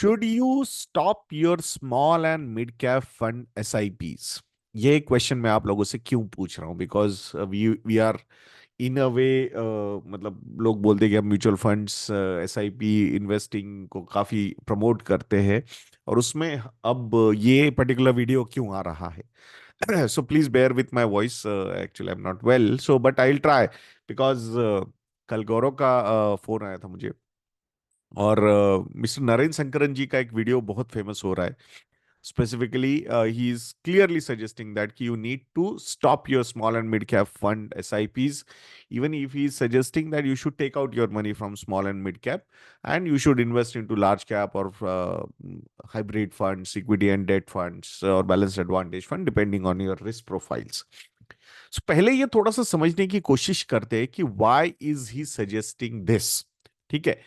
Should you stop your small and mid cap fund SIPs? ये question मैं आप लोगों से क्यों पूछ रहा हूँ? बिकॉज वी आर इन अ वे, मतलब लोग बोलते हैं कि हम म्यूचुअल फंड्स SIP इन्वेस्टिंग को काफी प्रमोट करते हैं, और उसमें अब ये पर्टिकुलर वीडियो क्यों आ रहा है? So please bear with my voice, actually I am not well, so but I will try, because कल गौरव का फोन आया था मुझे, और मिस्टर नरेंद्र शंकरन जी का एक वीडियो बहुत फेमस हो रहा है. Specifically, he is clearly suggesting that you need to stop your small and mid cap fund SIPs. Even if he is suggesting that you should take out your money from small and mid cap and you should invest into large cap or hybrid funds, equity and debt funds, or balanced advantage fund, depending on your risk profiles. So पहले ये थोड़ा सा समझने की कोशिश करते हैं कि why is he suggesting this. ठीक है,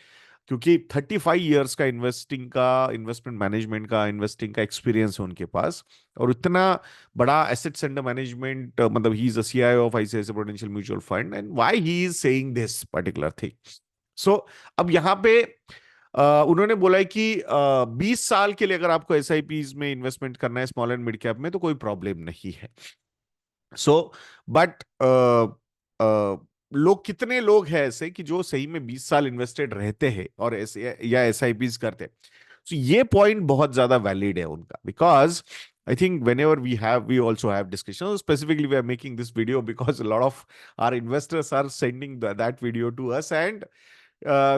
क्योंकि 35 इयर्स का इन्वेस्टमेंट मैनेजमेंट का, इन्वेस्टिंग का एक्सपीरियंस है उनके पास, और इतना बड़ा एसेट्स अंडर मैनेजमेंट, मतलब he is a CIO of ICICI Prudential mutual fund, and why he is saying this particular thing. So अब यहाँ पे उन्होंने बोला है कि 20 साल के लिए अगर आपको SIPs में इन्वेस्टमेंट करना है स्मॉल एंड मिड कैप में, तो कोई प्रॉब्लम नहीं है. सो बट लोग, कितने लोग हैं ऐसे कि जो सही में 20 साल इन्वेस्टेड रहते हैं और ऐसे या SIPs करते हैं? सो ये पॉइंट बहुत ज्यादा वैलिड है उनका, because I think whenever we also have discussions. Specifically, we are making this video because a lot of our investors are sending that video to us, and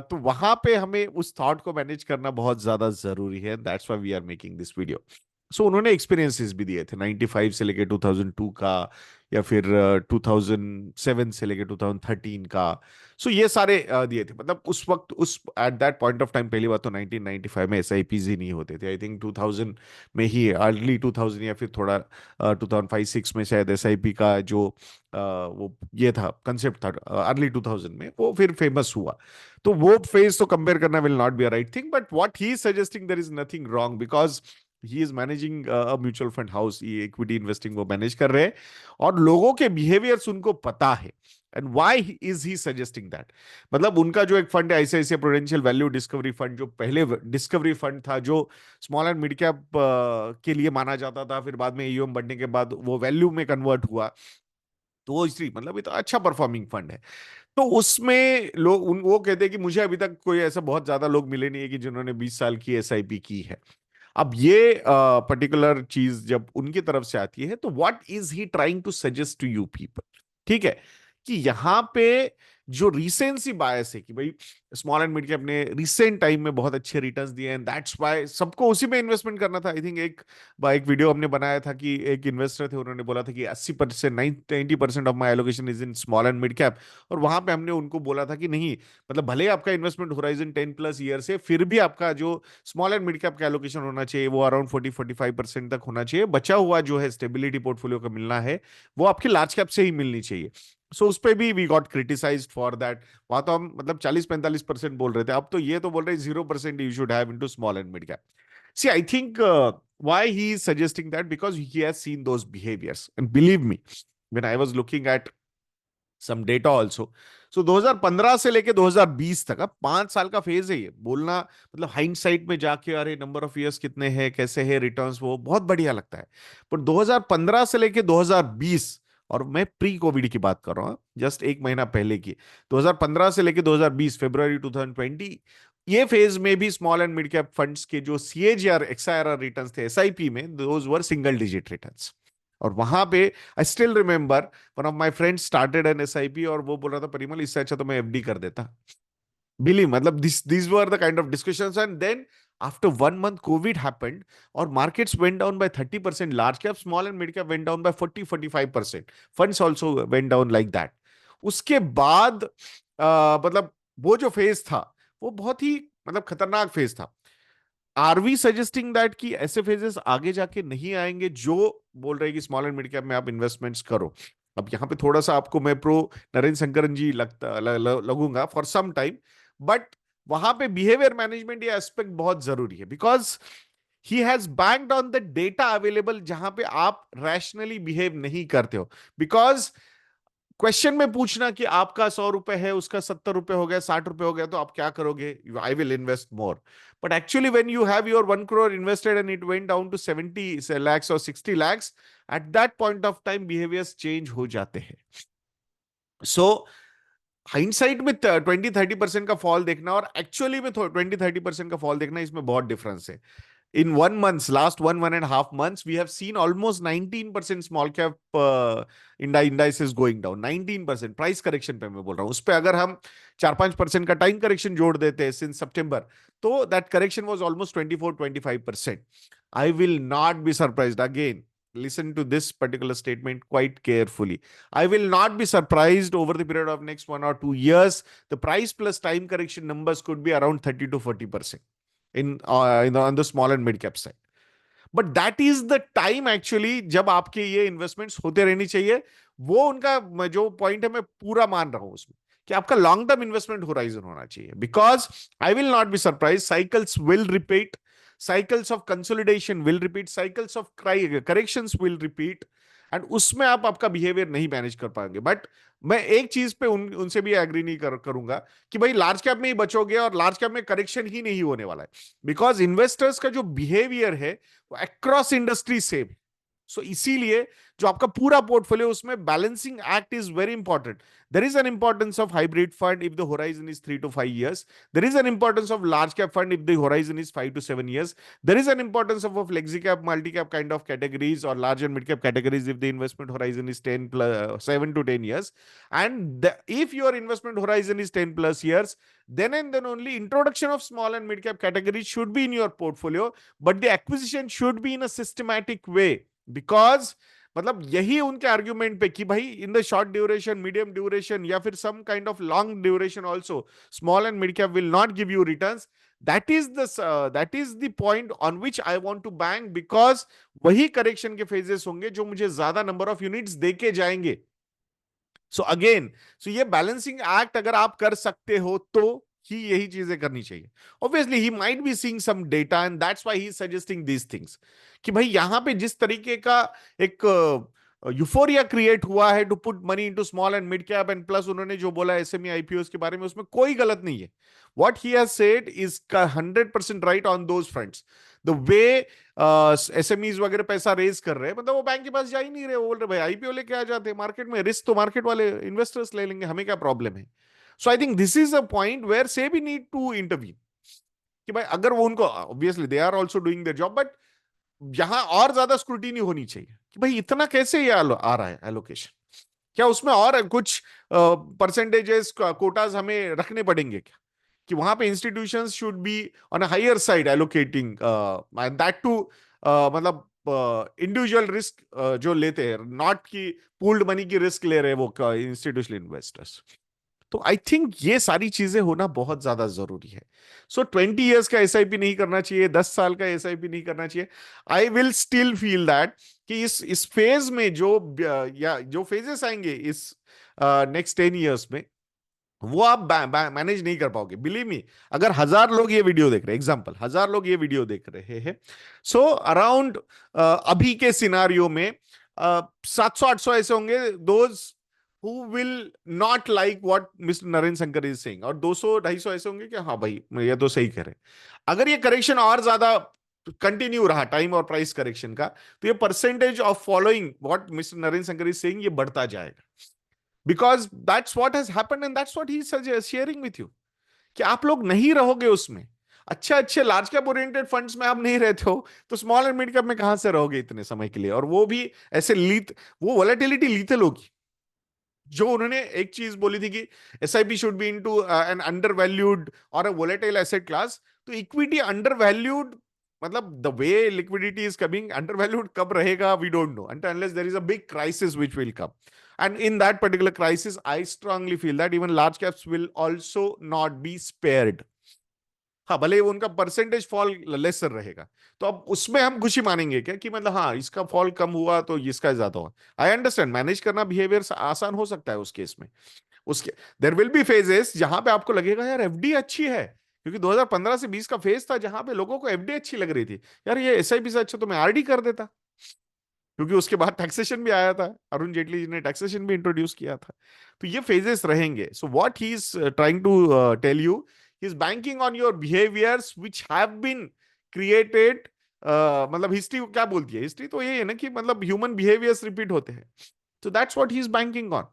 तो वहां पे हमें उस थॉट को मैनेज करना बहुत ज्यादा जरूरी है. That's why we are making this video. So उन्होंने एक्सपीरियंसेस भी दिए थे 95 से लेके 2002 का, या फिर 2007 से लेके 2013 का. सो ये सारे दिए थे. मतलब उस वक्त, उस eight that point of time, पहली बात तो 1995 में SIPs ही नहीं होते थे. आई थिंक 2000 में ही, अर्ली 2000 या फिर थोड़ा 2005-6 में शायद SIP का जो वो ये था, कंसेप्ट था, अर्ली 2000 में वो फिर फेमस हुआ. तो वो फेज तो कंपेयर करना will not be a right thing, but what he is suggesting, there is nothing wrong, because he is managing a mutual fund house. ये इक्विटी इन्वेस्टिंग वो मैनेज कर रहे हैं, और लोगों के बिहेवियर्स उनको पता है. And why is he suggesting that? मतलब उनका जो एक फंड है ICICI prudential value discovery fund, जो पहले डिस्कवरी फंड था, जो स्मॉल एंड मिड कैप के लिए माना जाता था, फिर बाद में AUM बढ़ने के बाद वो वैल्यू में कन्वर्ट हुआ, तो वो इसलिए, मतलब ये तो अच्छा परफॉर्मिंग फंड है. तो उसमें लोग वो कहते हैं कि मुझे अभी तक कोई ऐसा बहुत ज्यादा लोग मिले नहीं है कि जिन्होंने 20 साल की SIP की है. अब ये पर्टिकुलर चीज जब उनकी तरफ से आती है, तो what is he trying to suggest to you people? ठीक है, कि यहां पे जो रिसेंसी बायस है कि भाई स्मॉल एंड मिड कैप ने रिसेंट टाइम में बहुत अच्छे रिटर्न्स दिए, एंड दैट्स व्हाई सबको उसी में इन्वेस्टमेंट करना था. आई थिंक एक वीडियो हमने बनाया था कि एक इन्वेस्टर थे, उन्होंने बोला था कि 80%, 90% of my allocation is in small and mid cap. और वहां पे हमने उनको बोला था कि नहीं, मतलब भले आपका इन्वेस्टमेंट होराइजन 10+ ईयर से, फिर भी आपका जो स्मॉल एंड मिड कैप का एलोकेशन होना चाहिए वो अराउंड 40-45% तक होना चाहिए. बचा हुआ जो है स्टेबिलिटी पोर्टफोलियो का मिलना है, वो आपकी लार्ज कैप से ही मिलनी चाहिए. सो उस पे भी we got criticised for that. वहां तो हम मतलब 40-45% बोल रहे थे, अब तो ये तो बोल रहे 0% you should have into small and mid cap. See I think why he is suggesting that, because he has seen those behaviours, and believe me, when I was looking at some data also. So 2015 से लेके 2020 तक, अब 5 साल का phase है ये बोलना. मतलब हाइंडसाइट में जाके अरे नंबर ऑफ इयर्स कितने हैं, कैसे है रिटर्न्स, वो बहुत बढ़िया लगता है. पर 2015 से लेके 2020, और मैं प्री कोविड की बात कर रहा हूं, जस्ट एक महीना पहले की, 2015 से लेके 2020 फरवरी 2020, ये फेज में भी small and mid cap funds के जो CAGR XIRR रिटर्न्स थे SIP में, those were single digit returns. और वहां पे I still remember, one of my friends started an SIP, और वो बोल रहा था परिमल इससे अच्छा तो मैं FD कर देता. बिलीव, मतलब this were the kind of discussions. And then after 1 month COVID happened, or markets went down by 30%, large cap, small and mid cap went down by 40-45%, funds also went down like that. उसके बाद मतलब वो जो phase था, वो बहुत ही मतलब खतरनाक फेज था. आर वी सजेस्टिंग दैट कि ऐसे फेजेस आगे जाके नहीं आएंगे, जो बोल रहे हैं कि स्मॉल एंड मिड कैप में आप इन्वेस्टमेंट्स करो? अब यहाँ पे थोड़ा सा आपको मैं प्रो नरेंद्र शंकरन जी लगूंगा फॉर सम टाइम, बट वहां पे बिहेवियर मैनेजमेंट ये एस्पेक्ट बहुत जरूरी है, because he has banked on the data available, जहां पे आप रैशनली बिहेव नहीं करते हो. बिकॉज क्वेश्चन में पूछना कि आपका 100 रुपए है, उसका 70 रुपए हो गया, 60 रुपए हो गया, तो आप क्या करोगे? I will invest more. But actually when you have your 1 crore invested and it went down to 70 lakhs और 60 lakhs, at that point of time behaviours change हो जाते हैं. सो हाइंडसाइट में 20-30% का फॉल देखना और एक्चुअली में 20-30% का फॉल देखना, इसमें बहुत डिफरेंस है. In 1 month, last 1.5 months, we have seen almost 19% small cap indices going down. 19% price correction पे मैं बोल रहा हूं. उस पे अगर हम 4-5% का टाइम करेक्शन जोड़ देते हैं सिंस सितंबर, तो that correction was almost 24-25%. I will not be surprised again. Listen to this particular statement quite carefully. I will not be surprised over the period of next 1 or 2 years. The price plus time correction numbers could be around 30 to 40% on the small and mid cap side. But that is the time actually जब आपके ये investments होते रहनी चाहिए. वो उनका जो point है मैं पूरा मान रहा हूं उसमें, कि आपका लॉन्ग टर्म इन्वेस्टमेंट होराइजन होना चाहिए. Because I will not be surprise, cycles will repeat, cycles of consolidation will repeat, cycles of corrections will repeat, and उसमें आप आपका बिहेवियर नहीं मैनेज कर पाएंगे. बट मैं एक चीज पे उनसे भी एग्री नहीं करूंगा कि भाई लार्ज कैप में ही बचोगे और लार्ज कैप में करेक्शन ही नहीं होने वाला है. बिकॉज इन्वेस्टर्स का जो बिहेवियर है वो अक्रॉस इंडस्ट्री सेम. सो इसीलिए जो आपका पूरा पोर्टफोलियो, उसमें balancing act is very important. There is an importance of hybrid fund if the horizon is 3 to 5 years. There is an importance of large cap fund if the horizon is 5 to 7 years. There is an importance of flexi cap, multi cap kind of categories or large and mid cap categories if the investment horizon is 10 plus 7 to 10 years. And if your investment horizon is 10 plus years, then and then only introduction of small and mid cap categories should be in your portfolio, but the acquisition should be in a systematic way. Because मतलब यही उनके argument पे कि भाई in the short duration, medium duration या फिर some kind of long duration also small and mid cap will not give you returns. that is the point on which I want to bang, because वही correction के phases होंगे जो मुझे ज्यादा number of units देके जाएंगे. So again, सो ये balancing act अगर आप कर सकते हो तो ही यही चीजें करनी चाहिए. Obviously he might be seeing some data and that's why he is suggesting these things, कि भाई यहां पे जिस तरीके का एक यूफोरिया क्रिएट हुआ है to put money into small and mid cap, and plus उन्होंने जो बोला एसएमई आईपीओस के बारे में, उसमें कोई गलत नहीं है. What he has said is 100% right on those fronts. The way SMEs वगैरह पैसा रेज कर रहे हैं, मतलब वो बैंक के पास जा ही नहीं रहे. वो बोल रहे भाई आईपीओ लेके आ जाते हैं मार्केट में, रिस्क तो मार्केट वाले इन्वेस्टर्स ले लेंगे, हमें क्या प्रॉब्लम है. So I think this is a point where SEBI need to intervene, कि भाई अगर वो उनको, obviously they are also doing their job, but यहां और ज्यादा स्क्रूटिनी होनी चाहिए कि भाई इतना कैसे ये आ रहा है एलोकेशन, क्या उसमें और कुछ परसेंटेजेस कोटाज हमें रखने पड़ेंगे क्या, कि वहां पे institutions should be on a higher side allocating, that to मतलब इंडिविजुअल रिस्क जो लेते हैं, नॉट कि पूल्ड मनी की रिस्क ले रहे हैं वो इंस्टीट्यूशनल इन्वेस्टर्स. तो आई थिंक ये सारी चीजें होना बहुत ज्यादा जरूरी है. सो 20 years का एसआईपी नहीं करना चाहिए, 10 साल का एसआईपी नहीं करना चाहिए. आई विल स्टिल फील दैट कि इस फेज में या जो फेजेस आएंगे इस नेक्स्ट 10 years में, वो आप मैनेज नहीं कर पाओगे. बिलीव मी, अगर 1,000 लोग ये वीडियो देख रहे हैं, एग्जांपल 1,000 लोग ये वीडियो देख रहे हैं, सो अराउंड अभी के सिनारियो में 700-800 ऐसे होंगे those who will not like what Mr. Narendra Shankar is saying, और 200-250 ऐसे होंगे कि हाँ भाई ये तो सही कह रहे हैं. अगर ये करेक्शन और ज्यादा कंटिन्यू रहा टाइम और प्राइस करेक्शन का, तो ये percentage of following what mister Narendra Shankar is saying ये बढ़ता जाएगा. Because that's what has happened and that's what he is sharing with you, कि आप लोग नहीं रहोगे उसमें. अच्छे अच्छे लार्ज कैप ओरिएंटेड फंड्स में आप नहीं रहते हो, तो स्मॉल एंड मिड कैप में कहां से रहोगे इतने समय के लिए, और वो भी ऐसे वो वोलेटिलिटी लीथल होगी. जो उन्होंने एक चीज बोली थी कि SIP should be into an undervalued और अ वोलेटाइल एसेट क्लास, तो इक्विटी अंडर वैल्यूड, मतलब the way liquidity is coming, undervalued कब रहेगा we don't know, until unless there is a big crisis which will come. And in that particular crisis I strongly feel that even large caps will also not be spared. हाँ, भले वो उनका percentage fall laser रहेगा, तो अब उसमें हम खुशी मानेंगे क्या कि मतलब हाँ इसका फॉल कम हुआ तो इसका ज्यादा हुआ. आई अंडरस्टैंड, मैनेज करना बिहेवियर आसान हो सकता है उस केस में. उसके देयर विल बी फेजेस जहां पे आपको लगेगा यार एफडी अच्छी है, क्योंकि 2015 से 20 का फेज था जहां पे लोगों को एफडी अच्छी लग रही थी, यार ये एसआईपी से अच्छा तो मैं आरडी कर देता. क्योंकि उसके बाद टैक्सेशन भी आया था, अरुण जेटली जी ने टैक्सेशन भी इंट्रोड्यूस किया था। तो ये फेजेस रहेंगे। So what he is trying to tell you, he is banking on your behaviours which have been created. मतलब हिस्ट्री क्या बोलती है, हिस्ट्री तो ये है ना कि मतलब ह्यूमन बिहेवियर्स रिपीट होते हैं। So that's what he's banking on.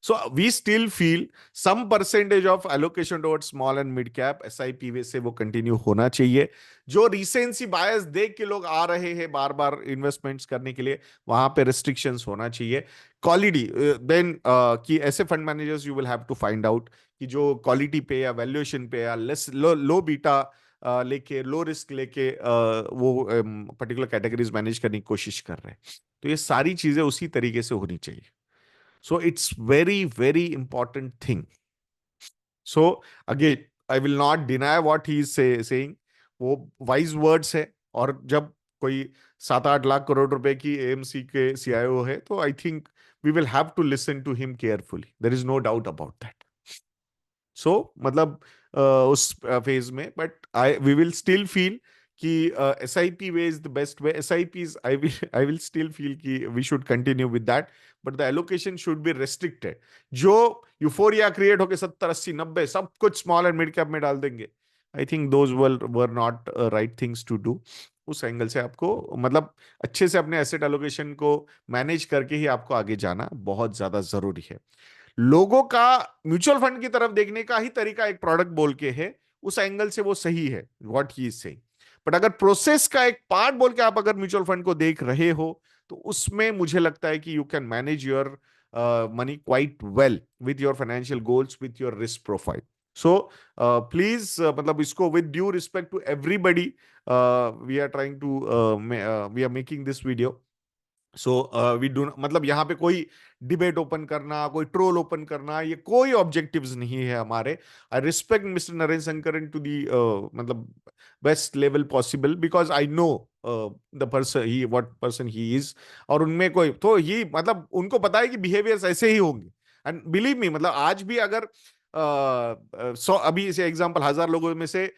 So we still feel some percentage of allocation towards small and mid cap SIP वे से वो कंटिन्यू होना चाहिए। जो रिसेंसी बायस देख के लोग आ रहे हैं बार बार इन्वेस्टमेंट्स करने के लिए, वहां पे रिस्ट्रिक्शंस होना चाहिए। क्वालिटी देन कि ऐसे fund managers you will have to find out कि जो क्वालिटी पे या वैल्यूएशन पे या लेस लो बीटा लेके लो रिस्क लेके वो पर्टिकुलर कैटेगरीज मैनेज करने की कोशिश कर रहे हैं। तो ये सारी चीजें उसी तरीके से होनी चाहिए। So it's very, very important thing. So again, I will not deny what he is saying. वो वाइज वर्ड्स है। और जब कोई 7-8 लाख करोड़ रुपए की एएमसी के सीआईओ है, तो I think we will have to listen to him carefully, there is no doubt about that. So मतलब उस फेज में, but I we will still feel कि SIP way is the best way. SIPs I will still feel कि we should continue with that, but the allocation should be restricted. जो euphoria create होके 70-80-90 सब कुछ small and mid cap में डाल देंगे, I think those were not right things to do. उस angle से आपको मतलब अच्छे से अपने एसेट एलोकेशन को मैनेज करके ही आपको आगे जाना बहुत ज्यादा जरूरी है। लोगों का म्यूचुअल फंड की तरफ देखने का ही तरीका एक प्रोडक्ट बोल के है, उस एंगल से वो सही है what he is saying. But अगर प्रोसेस का एक पार्ट बोल के आप अगर म्यूचुअल फंड को देख रहे हो, तो उसमें मुझे लगता है कि you can manage your money quite well with your financial goals, with your risk profile. So please मतलब इसको with due respect to everybody, we are trying to we are making this video. So we do मतलब यहाँ पे कोई debate open करना, कोई troll open करना, ये कोई ऑब्जेक्टिव्स नहीं है हमारे। I respect mister Narendra Shankaran to the मतलब best level possible, because I know the person he what person he is. और उनमें कोई तो ये मतलब उनको पता है कि बिहेवियर्स ऐसे ही होंगे। एंड बिलीव मी, मतलब आज भी अगर 100 अभी इसे एग्जांपल 1000 लोगों में से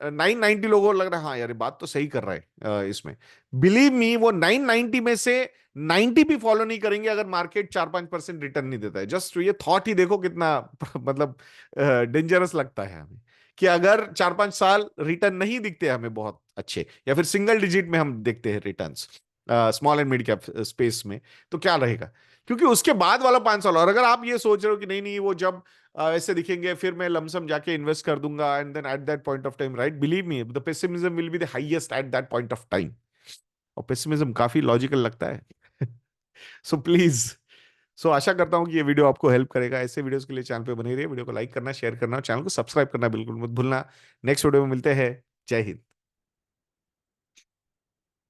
990 लोगों को लग रहा है हाँ यार ये बात तो सही कर रहा है इसमें, बिलीव मी वो 990 में से 90 भी फॉलो नहीं करेंगे अगर मार्केट 4-5% रिटर्न नहीं देता है। जस्ट ये थॉट ही देखो कितना मतलब डेंजरस लगता है हमें, कि अगर 4-5 साल रिटर्न नहीं दिखते हमें बहुत अच्छे, या फिर सिंगल डिजिट में हम देखते हैं returns small and mid cap space में, तो क्या रहेगा। क्योंकि उसके बाद वाला 5 साल, और अगर आप ये सोच रहे हो कि नहीं नहीं वो जब ऐसे दिखेंगे फिर मैं लमसम जाके इन्वेस्ट कर दूंगा and then at that point of time, right, believe me the pessimism will be the highest at that point of time. और पेसिमिज्म काफी लॉजिकल लगता है। सो प्लीज, सो आशा करता हूं कि ये वीडियो आपको हेल्प करेगा। ऐसे वीडियोस के लिए चैनल पे बने रहिए, वीडियो को लाइक करना, शेयर करना, चैनल को सब्सक्राइब करना बिल्कुल मत भूलना। नेक्स्ट वीडियो में मिलते हैं। जय हिंद।